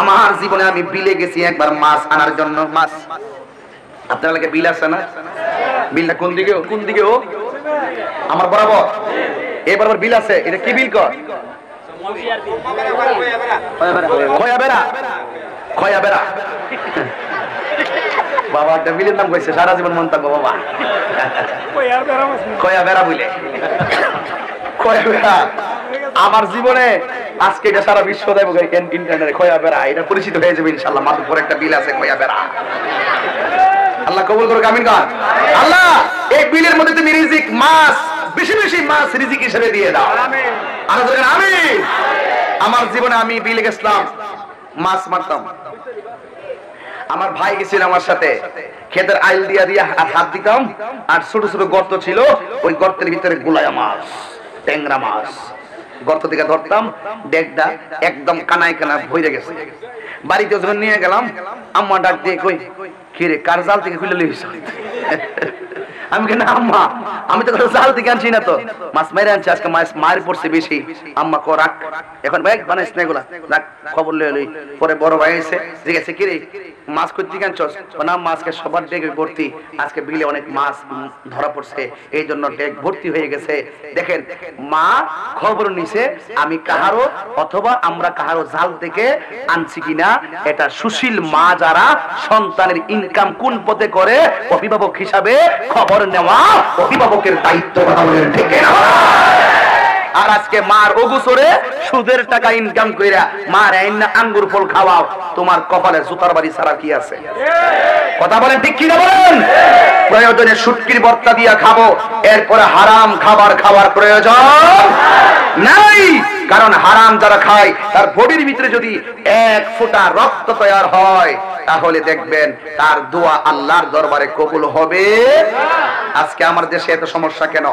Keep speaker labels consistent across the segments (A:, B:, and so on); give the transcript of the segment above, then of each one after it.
A: আমার জীবনে আমি বিলে গেছি একবার মাছ আনার জন্য। মাছ আপনার লাগে বিল আছে না? বিলটা কোন দিকে ও আমার বরাবর এ বরাবর বিল আছে। এটা কি বিল কর? খয়া বেড়া বাবা, একটা বিলের নাম কইছে, সারা জীবন মন থাকবো বাবা। খয়া বেড়া বুঝলে, খয়া বেড়া আমার জীবনে আজকে এটা সারা বিশ্ব দেব ইন্টারনেটে। খয়া বেড়া এটা পরিচিত হয়ে যাবে ইনশাআল্লাহ। মাত্র পরে একটা বিল আছে খয়া বেড়া। আল্লাহ কবুল করুক, আমিন গান। আল্লাহ এই বিলের মধ্যে তুমি রিজিক মাছ, বেশি বেশি মাছ রিজিক হিসেবে দিয়ে দাও, আমিন। আমিন। আমার জীবনে আমি বিলে গেছিলাম, মাছ মারতাম। আমার ভাই গেছিল আমার সাথে, ক্ষেতের আইল দিয়া দিয়া হাত দিতাম, আর ছোট ছোট গর্ত ছিল, ওই গর্তের ভিতরে গোলায়া মাছ, ট্যাংরা মাছ গর্ত থেকে ধরতাম। ডেকটা একদম কানায় কানা ভরে গেছে। বাড়িতে যখন নিয়ে গেলাম, আম্মা ডাক দিয়ে কই কি রে, কার জাল থেকে খুলে লইছ? আমি কেন আম্মা, আমি তো জাল থেকে আনছি না, তো মাছ মেরে আনছি, আজকে মাছ মার পড়ছে বেশি। আম্মা কো রাখ, এখন ভাই বানাইস না এগুলা, রাখ, খবর লই। পরে বড় ভাই এসে জিজ্ঞাসা কি রে মাছ কই থেকে আনছস? না মাছকে সবার ডেকে ভর্তি, আজকে বিলে অনেক মাছ ধরা পড়ছে, এই জন্য ডেক ভর্তি হয়ে গেছে। দেখেন মা খবর নিছে আমি কাহারো অথবা আমরা কাহারো জাল থেকে আনছি কিনা। এটা সুশীল মা যারা সন্তানের ইনকাম কোন পথে করে, অভিভাবক হিসাবে খবর নেওয়া অভিভাবকের দায়িত্ব। ঠিক না? আর আজকে মার অগুসরে সুদের টাকা ইনকাম কইরা মার আইনা আঙ্গুর ফল খাওয়াও, তোমার কপালে জুতার বাড়ি ছাড়া কি আছে? কথা বলেন ঠিক কি না বলেন? প্রয়োজনে শুটকির ভর্তা দিয়া খাবো, এরপরে হারাম খাবার খাওয়ার প্রয়োজন নাই। কারণ হারাম যারা খায় তার বডির ভিতরে যদি এক ফোঁটা রক্ত তৈরি হয়, তাহলে দেখবেন তার দোয়া আল্লাহর দরবারে কবুল হবে। আজকে আমার দেশে এত সমস্যা কেন?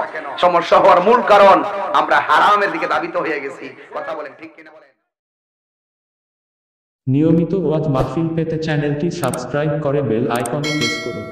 A: সমস্যা হওয়ার মূল কারণ আমরা হারামের দিকে ধাবিত হয়ে গেছি। কথা বলেন ঠিক কিনা বলেন?
B: নিয়মিত ওয়াজ মাহফিল পেতে চ্যানেলটি সাবস্ক্রাইব করে বেল আইকনে প্রেস করুন।